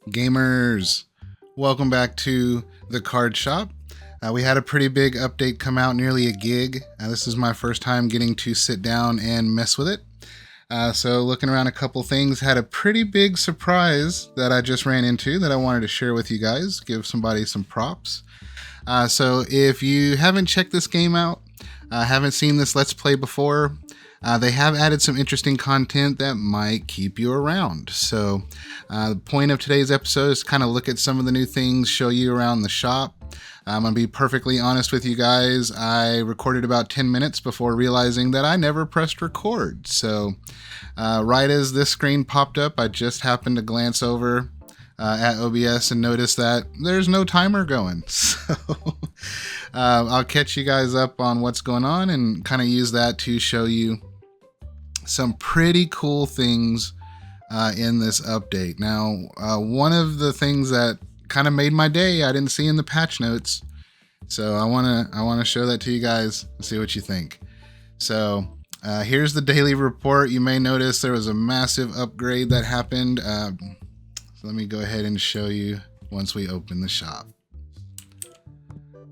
Gamers, welcome back to the card shop. We had a pretty big update come out, nearly a gig. This is my first time getting to sit down and mess with it. So looking around a couple things, had a pretty big surprise that I just ran into that I wanted to share with you guys, give somebody some props. So if you haven't checked this game out, haven't seen this Let's Play before, they have added some interesting content that might keep you around. So the point of today's episode is to kind of look at some of the new things, show you around the shop. I'm going to be perfectly honest with you guys. I recorded about 10 minutes before realizing that I never pressed record. So right as this screen popped up, I just happened to glance over at OBS and notice that there's no timer going. So I'll catch you guys up on what's going on and kind of use that to show you some pretty cool things in this update. Now, one of the things that kind of made my day I didn't see in the patch notes, so I want to show that to you guys and see what you think. So here's the daily report. You may notice there was a massive upgrade that happened. So let me go ahead and show you once we open the shop.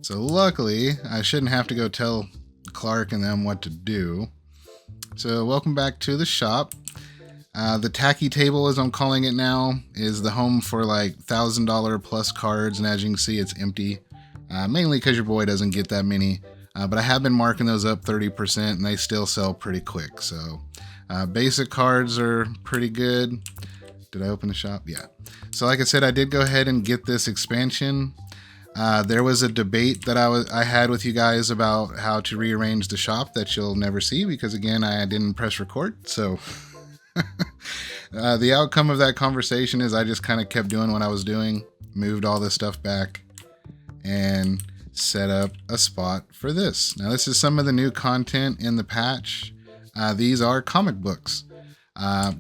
So luckily, I shouldn't have to go tell Clark and them what to do. So welcome back to the shop. The tacky table, as I'm calling it now, is the home for like $1,000 plus cards, and as you can see, it's empty. Mainly because your boy doesn't get that many. But I have been marking those up 30%, and they still sell pretty quick. So basic cards are pretty good. Did I open the shop? Yeah. So like I said, I did go ahead and get this expansion. There was a debate that I had with you guys about how to rearrange the shop that you'll never see because, again, I didn't press record. So the outcome of that conversation is I just kind of kept doing what I was doing, moved all this stuff back, and set up a spot for this. Now, this is some of the new content in the patch. These are comic books.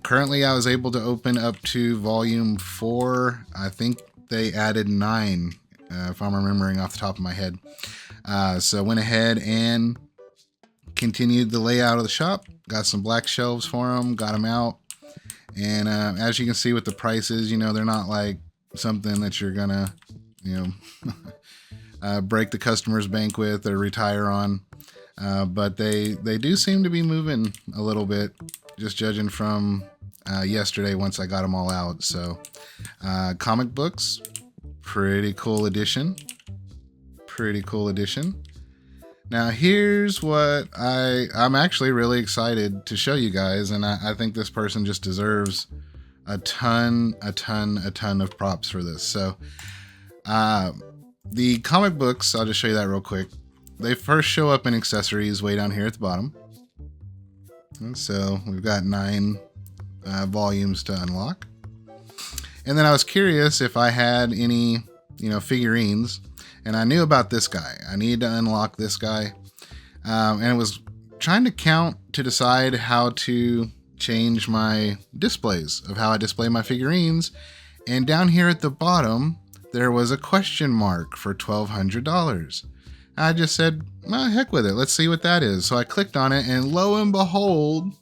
Currently, I was able to open up to volume 4. I think they added 9, if I'm remembering off the top of my head. So went ahead and continued the layout of the shop. Got some black shelves for them, got them out. And as you can see with the prices, you know, they're not like something that you're gonna, you know, break the customer's bank with or retire on. But they do seem to be moving a little bit, just judging from yesterday once I got them all out. So comic books, pretty cool addition. Pretty cool addition. Now here's what I'm actually really excited to show you guys, and I think this person just deserves a ton of props for this. So the comic books, I'll just show you that real quick. They first show up in accessories way down here at the bottom. And so we've got 9 volumes to unlock. And then I was curious if I had any, you know, figurines, and I knew about this guy. I needed to unlock this guy. And it was trying to count to decide how to change my displays of how I display my figurines. And down here at the bottom, there was a question mark for $1,200. I just said, well, heck with it. Let's see what that is. So I clicked on it, and lo and behold,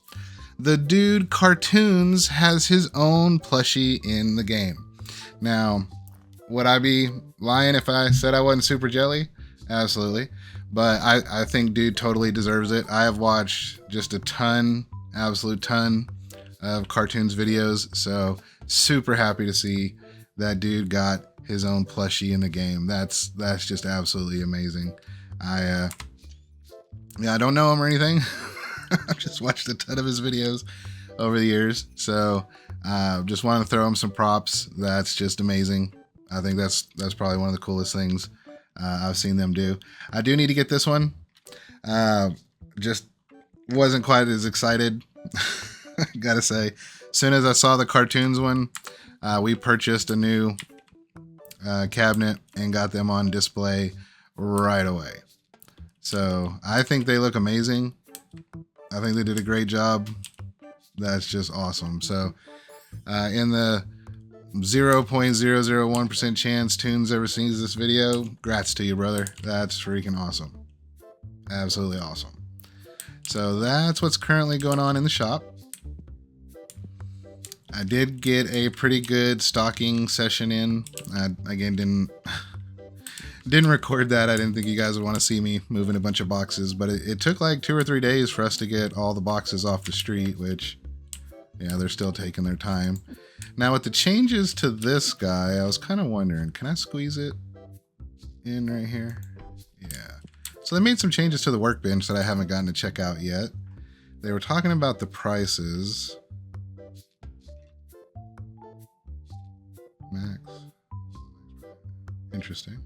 the dude Cartoons has his own plushie in the game. Now, would I be lying if I said I wasn't super jelly? Absolutely. But I think dude totally deserves it. I have watched just a ton, absolute ton of Cartoons videos. So super happy to see that dude got his own plushie in the game. That's just absolutely amazing. I don't know him or anything. I've just watched a ton of his videos over the years. So just want to throw him some props. That's just amazing. I think that's probably one of the coolest things I've seen them do. I do need to get this one. Just wasn't quite as excited. Gotta say, as soon as I saw the Cartoons one, we purchased a new cabinet and got them on display right away. So I think they look amazing. I think they did a great job. That's just awesome. So in the 0.001% chance Toons ever sees this video, grats to you, brother. That's freaking awesome. Absolutely awesome. So that's what's currently going on in the shop. I did get a pretty good stocking session in. I, again, didn't record that. I didn't think you guys would want to see me moving a bunch of boxes, but it took like 2 or 3 days for us to get all the boxes off the street, which, yeah, they're still taking their time. Now with the changes to this guy, I was kind of wondering, can I squeeze it in right here? Yeah. So they made some changes to the Workbench that I haven't gotten to check out yet. They were talking about the prices. Max. Interesting.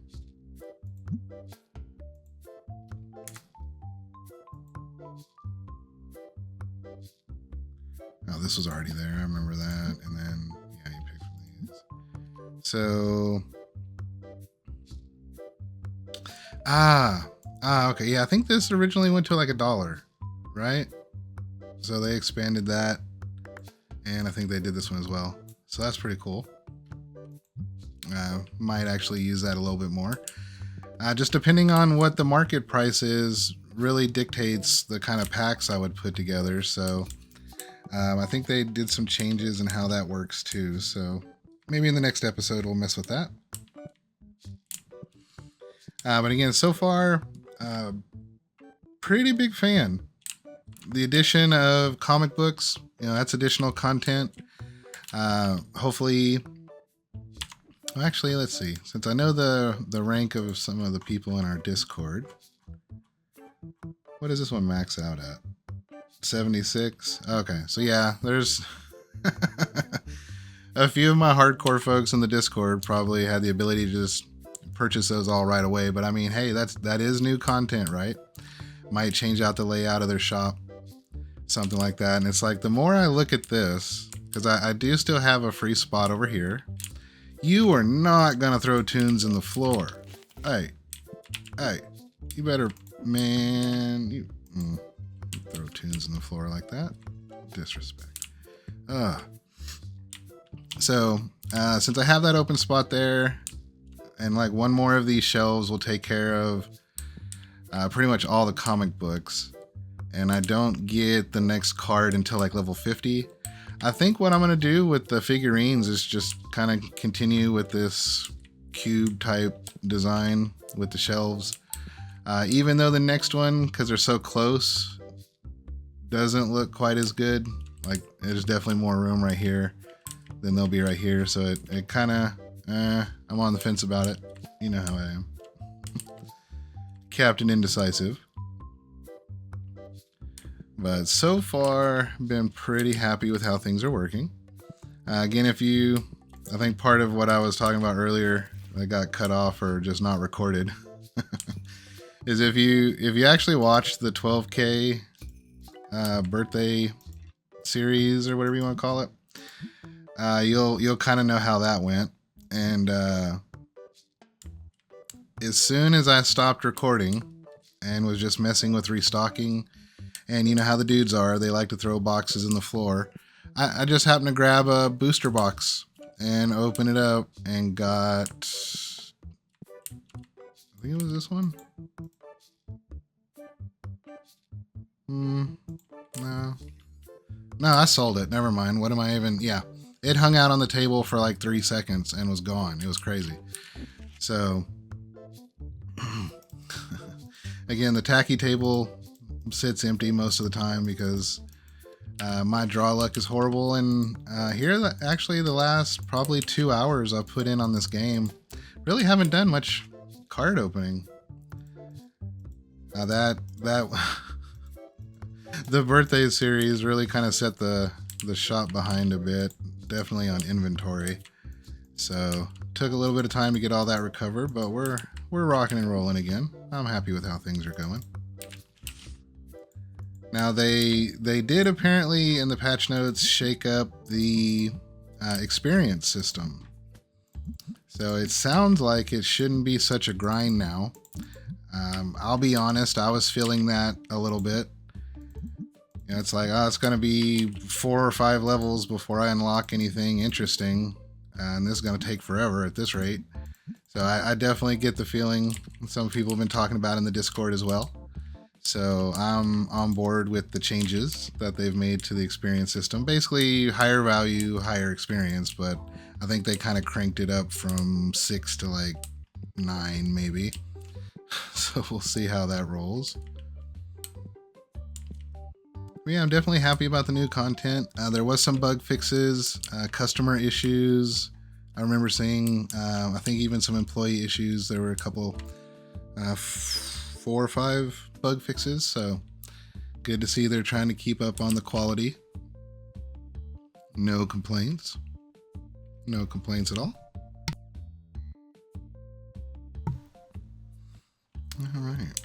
Oh, this was already there. I remember that. And then, yeah, you pick from these. So, okay. Yeah, I think this originally went to like $1, right? So they expanded that, and I think they did this one as well. So that's pretty cool. Might actually use that a little bit more. Just depending on what the market price is, really dictates the kind of packs I would put together. So I think they did some changes in how that works too. So maybe in the next episode we'll mess with that. But again, so far, pretty big fan. The addition of comic books, that's additional content. Hopefully, well, actually, let's see. Since I know the rank of some of the people in our Discord, what does this one max out at? 76? Okay, so yeah, there's a few of my hardcore folks in the Discord probably had the ability to just purchase those all right away. But I mean, hey, that is new content, right? Might change out the layout of their shop, something like that. And it's like, the more I look at this, because I do still have a free spot over here. You are not gonna throw tunes in the floor. Hey, you better, man, you throw tunes in the floor like that. Disrespect. So since I have that open spot there, and like one more of these shelves will take care of pretty much all the comic books, and I don't get the next card until like level 50. I think what I'm going to do with the figurines is just kind of continue with this cube type design with the shelves. Even though the next one, because they're so close, doesn't look quite as good. Like, there's definitely more room right here than there'll be right here. So it kind of, I'm on the fence about it. You know how I am. Captain Indecisive. But so far, been pretty happy with how things are working. Again, I think part of what I was talking about earlier that got cut off or just not recorded is if you actually watch the 12K birthday series or whatever you want to call it, you'll kind of know how that went. And as soon as I stopped recording and was just messing with restocking, and you know how the dudes are, they like to throw boxes in the floor. I just happened to grab a booster box and open it up and got, I think it was this one. No, I sold it. Never mind. What am I even? Yeah, it hung out on the table for like 3 seconds and was gone. It was crazy. So again, the tacky table sits empty most of the time because my draw luck is horrible. And here, actually, the last probably 2 hours I've put in on this game, really haven't done much card opening. That the birthday series really kind of set the shop behind a bit, definitely on inventory. So took a little bit of time to get all that recovered, but we're rocking and rolling again. I'm happy with how things are going. Now they did apparently in the patch notes shake up the experience system. So it sounds like it shouldn't be such a grind now. I'll be honest, I was feeling that a little bit. It's like, it's going to be 4 or 5 levels before I unlock anything interesting. And this is going to take forever at this rate. So I definitely get the feeling some people have been talking about in the Discord as well. So I'm on board with the changes that they've made to the experience system. Basically higher value, higher experience, but I think they kind of cranked it up from 6 to like 9 maybe. So we'll see how that rolls. But yeah, I'm definitely happy about the new content. There was some bug fixes, customer issues. I remember seeing, I think even some employee issues. There were a couple, 4 or 5 bug fixes. So good to see they're trying to keep up on the quality. No complaints. No complaints at all. All right.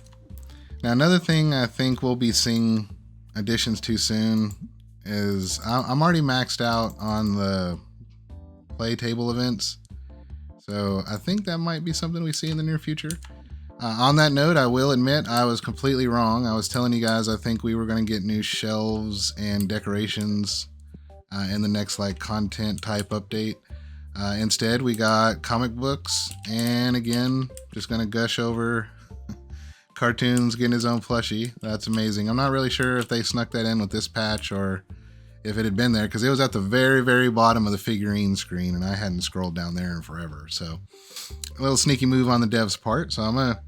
Now another thing I think we'll be seeing additions to soon is I'm already maxed out on the play table events. So I think that might be something we see in the near future. On that note, I will admit I was completely wrong. I was telling you guys I think we were going to get new shelves and decorations in the next like content type update. Instead, we got comic books, and again, just going to gush over Cartoons getting his own plushie. That's amazing. I'm not really sure if they snuck that in with this patch or if it had been there, because it was at the very, very bottom of the figurine screen, and I hadn't scrolled down there in forever. So a little sneaky move on the devs' part. So I'm going to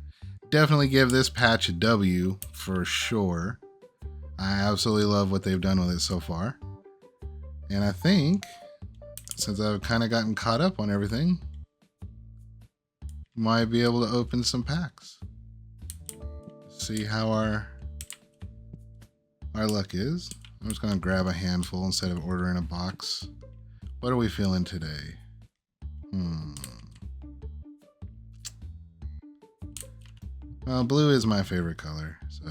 definitely give this patch a W for sure. I absolutely love what they've done with it so far. And I think, since I've kind of gotten caught up on everything, might be able to open some packs. See how our luck is. I'm just gonna grab a handful instead of ordering a box. What are we feeling today? Well, blue is my favorite color, so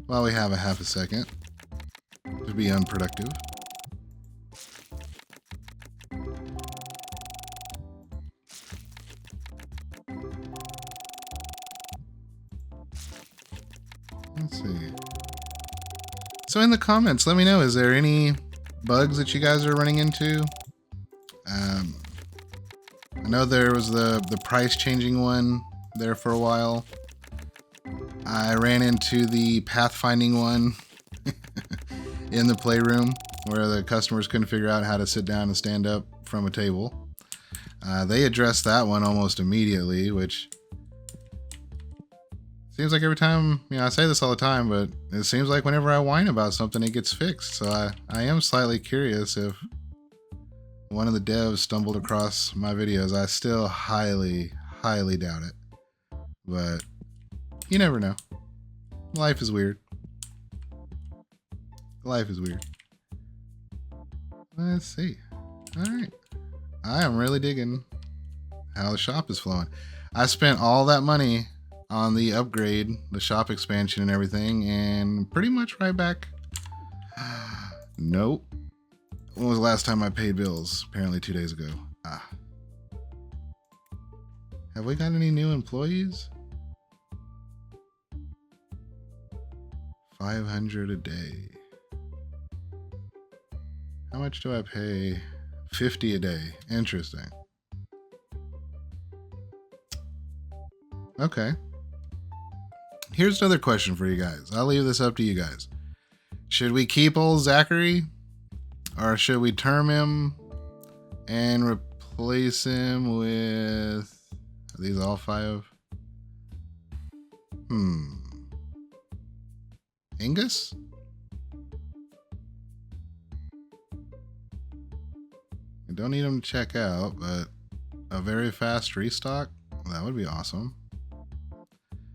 while we have a half a second to be unproductive. Let's see. So in the comments, let me know, is there any bugs that you guys are running into? I know there was the price changing one there for a while. I ran into the pathfinding one in the playroom where the customers couldn't figure out how to sit down and stand up from a table. They addressed that one almost immediately, which seems like every time, I say this all the time, but it seems like whenever I whine about something, it gets fixed. So I am slightly curious if one of the devs stumbled across my videos. I still highly, highly doubt it. But you never know. Life is weird. Life is weird. Let's see. All right. I am really digging how the shop is flowing. I spent all that money on the upgrade, the shop expansion and everything, and pretty much right back. Nope. When was the last time I paid bills? Apparently 2 days ago. Have we got any new employees? 500 a day. How much do I pay? 50 a day. Interesting. Okay. Here's another question for you guys. I'll leave this up to you guys. Should we keep old Zachary? Or should we term him and replace him with... Are these all 5? Angus? I don't need him to check out, but a very fast restock? That would be awesome.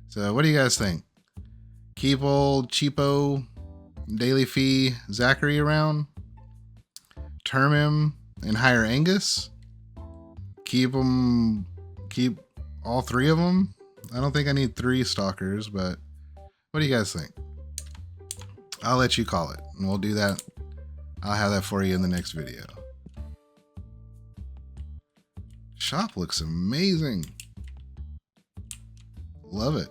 So what do you guys think? Keep old cheapo daily fee Zachary around? Term him and hire Angus? Keep all 3 of them? I don't think I need 3 stalkers, but what do you guys think? I'll let you call it, and we'll do that. I'll have that for you in the next video. Shop looks amazing. Love it.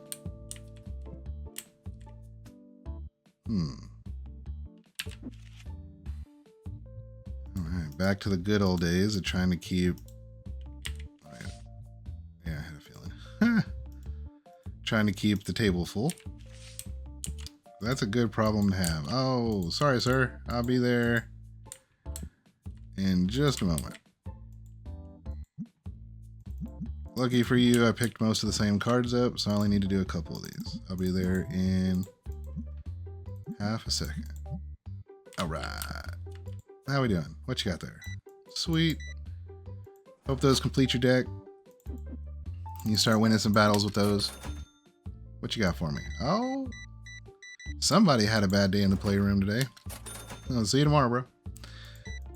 All right, back to the good old days of trying to keep... Yeah, I had a feeling. Trying to keep the table full. That's a good problem to have. Oh, sorry, sir. I'll be there in just a moment. Lucky for you, I picked most of the same cards up, so I only need to do a couple of these. I'll be there in half a second. All right. How we doing? What you got there? Sweet. Hope those complete your deck. You start winning some battles with those. What you got for me? Oh, somebody had a bad day in the playroom today. I'll see you tomorrow, bro.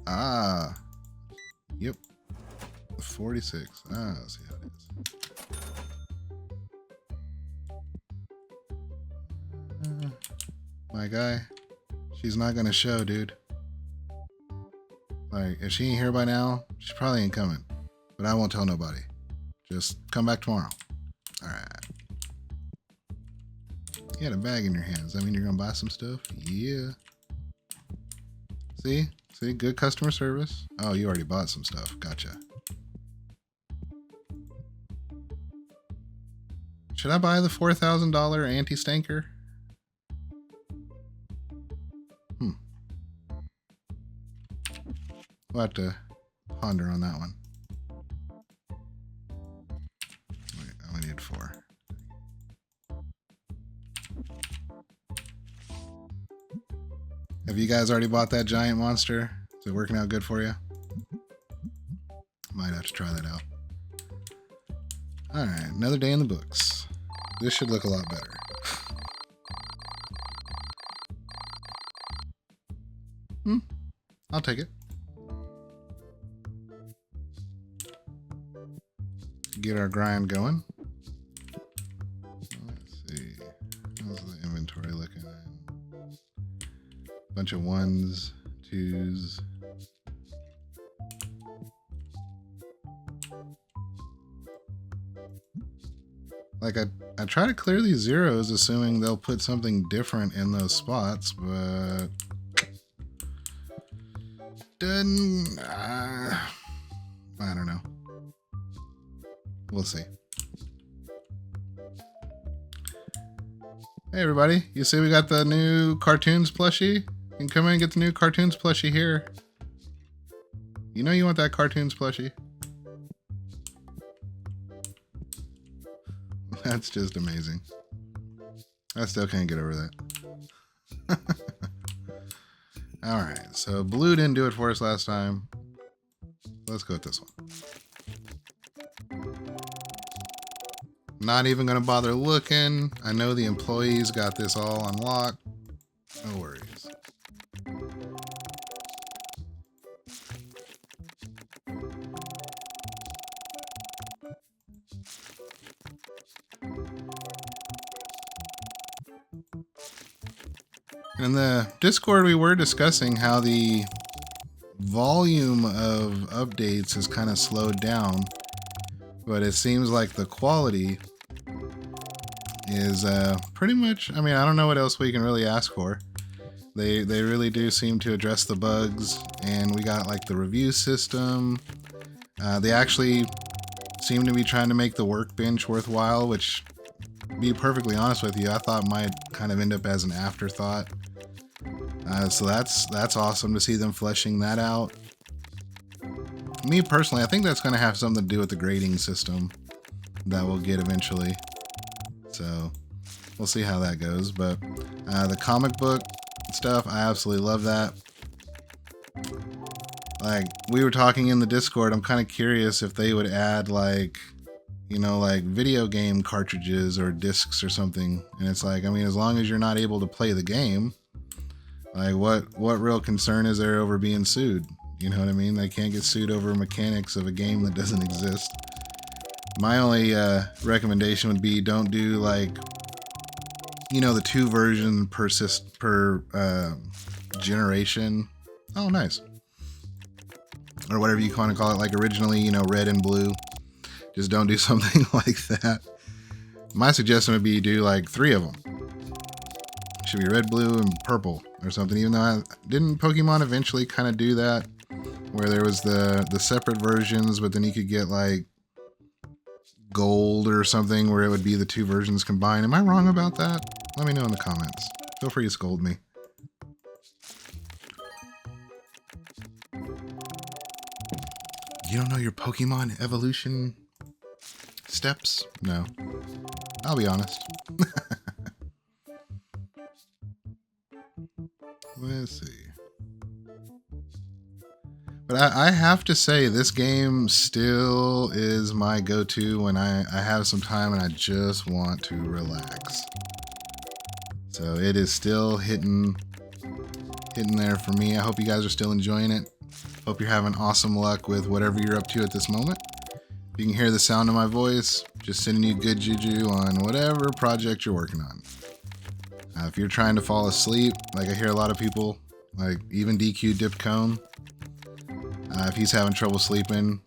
Ah, yep. 46. Ah, I'll see how it is. My guy, she's not gonna show, dude. Like, if she ain't here by now, she probably ain't coming. But I won't tell nobody. Just come back tomorrow. All right. You had a bag in your hands. That mean you're gonna buy some stuff? Yeah. See? See? Good customer service. Oh, you already bought some stuff. Gotcha. Should I buy the $4,000 anti-stanker? We'll have to ponder on that one. Wait, I only need 4. Have you guys already bought that giant monster? Is it working out good for you? Might have to try that out. Alright, another day in the books. This should look a lot better. I'll take it. Get our grind going. Let's see. How's the inventory looking? Bunch of 1s, 2s. Like I try to clear these zeros assuming they'll put something different in those spots, but didn't. I don't know. We'll see. Hey everybody, you see we got the new cartoons plushie? You can come in and get the new cartoons plushie here. You know you want that cartoons plushie. That's just amazing. I still can't get over that. Alright, so blue didn't do it for us last time. Let's go with this one. Not even gonna bother looking. I know the employees got this all unlocked. No worries. In the Discord, we were discussing how the volume of updates has kind of slowed down, but it seems like the quality is pretty much, I mean, I don't know what else we can really ask for. They really do seem to address the bugs, and we got like the review system. They actually seem to be trying to make the Workbench worthwhile, which, to be perfectly honest with you, I thought might kind of end up as an afterthought. So that's awesome to see them fleshing that out. Me personally, I think that's going to have something to do with the grading system that we'll get eventually. So we'll see how that goes. But the comic book stuff, I absolutely love that. Like, we were talking in the Discord, I'm kind of curious if they would add like, you know, like video game cartridges or discs or something. And it's like, I mean, as long as you're not able to play the game, like what real concern is there over being sued? You know what I mean? They can't get sued over mechanics of a game that doesn't exist. My only recommendation would be don't do like, you know, the 2 version per generation. Oh, nice. Or whatever you want to call it, like originally, you know, red and blue. Just don't do something like that. My suggestion would be do like 3 of them. Should be red, blue, and purple or something. Even though didn't Pokemon eventually kind of do that, where there was the separate versions, but then you could get like gold or something where it would be the 2 versions combined. Am I wrong about that? Let me know in the comments Feel free to scold me. You don't know your Pokemon evolution steps? No. I'll be honest. Let's see. But I have to say, this game still is my go-to when I have some time and I just want to relax. So it is still hitting there for me. I hope you guys are still enjoying it. Hope you're having awesome luck with whatever you're up to at this moment. If you can hear the sound of my voice, just sending you good juju on whatever project you're working on. If you're trying to fall asleep, like I hear a lot of people, like even DQ Dip Cone, if he's having trouble sleeping,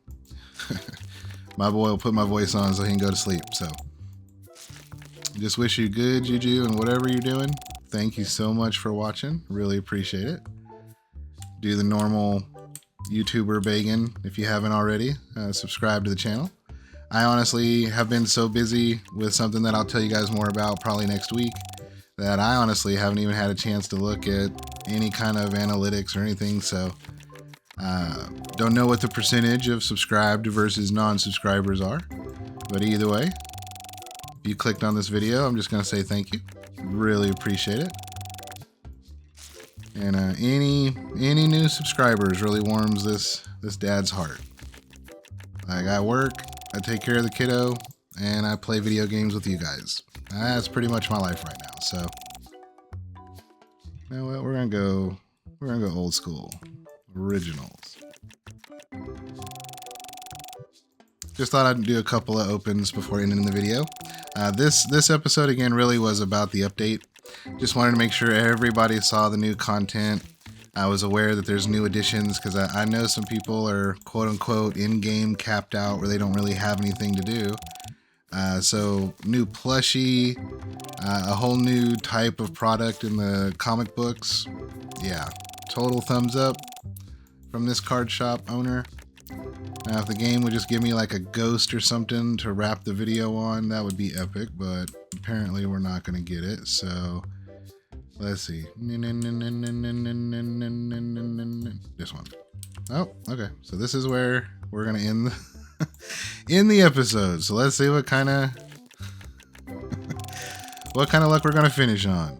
my boy will put my voice on so he can go to sleep. So just wish you good juju and whatever you're doing. Thank you so much for watching. Really appreciate it. Do the normal YouTuber begging if you haven't already. Subscribe to the channel. I honestly have been so busy with something that I'll tell you guys more about probably next week that I honestly haven't even had a chance to look at any kind of analytics or anything. So don't know what the percentage of subscribed versus non-subscribers are, but either way, if you clicked on this video, I'm just going to say thank you. Really appreciate it. And any new subscribers really warms this dad's heart. Like, I work, I take care of the kiddo, and I play video games with you guys. That's pretty much my life right now. So, you know what? We're gonna go old school, originals. Just thought I'd do a couple of opens before ending the video. This episode again really was about the update. Just wanted to make sure everybody saw the new content. I was aware that there's new additions because I know some people are quote unquote in-game capped out where they don't really have anything to do. So new Plushy, a whole new type of product in the comic books. Yeah, total thumbs up from this card shop owner. Now, if the game would just give me like a ghost or something to wrap the video on, that would be epic, but apparently we're not going to get it. So let's see. This one. Oh, okay. So this is where we're going to end in the episode. So let's see what kind of luck we're going to finish on.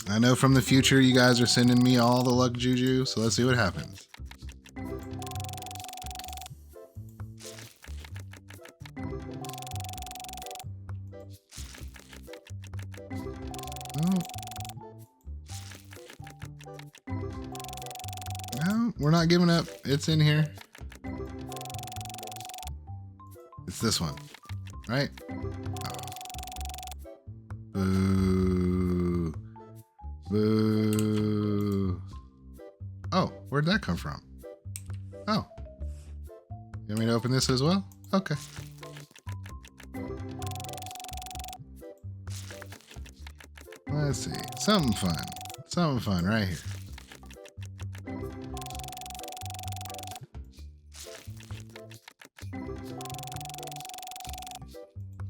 I know from the future you guys are sending me all the luck juju, so let's see what happens. No, we're not giving up. It's in here. It's this one, right? Oh. Boo. Boo. Oh, where'd that come from? Oh. You want me to open this as well? Okay. Let's see. Something fun. Something fun right here.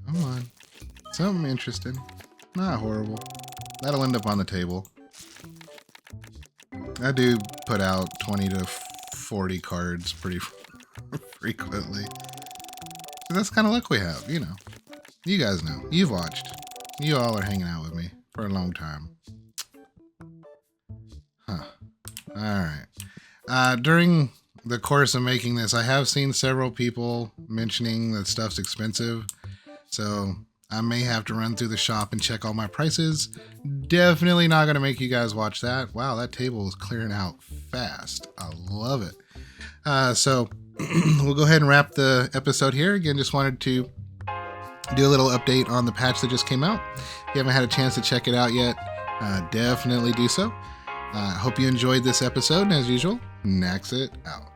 Come on. Something interesting. Not horrible. That'll end up on the table. I do put out 20 to 40 cards pretty frequently. So that's kind of luck we have, you know. You guys know. You've watched. You all are hanging out with me for a long time. Huh. Alright. During the course of making this, I have seen several people mentioning that stuff's expensive. So I may have to run through the shop and check all my prices. Definitely not going to make you guys watch that. Wow, that table is clearing out fast. I love it. So we'll go ahead and wrap the episode here. Again, just wanted to do a little update on the patch that just came out. If you haven't had a chance to check it out yet, definitely do so. Hope you enjoyed this episode, and as usual, Nax it out.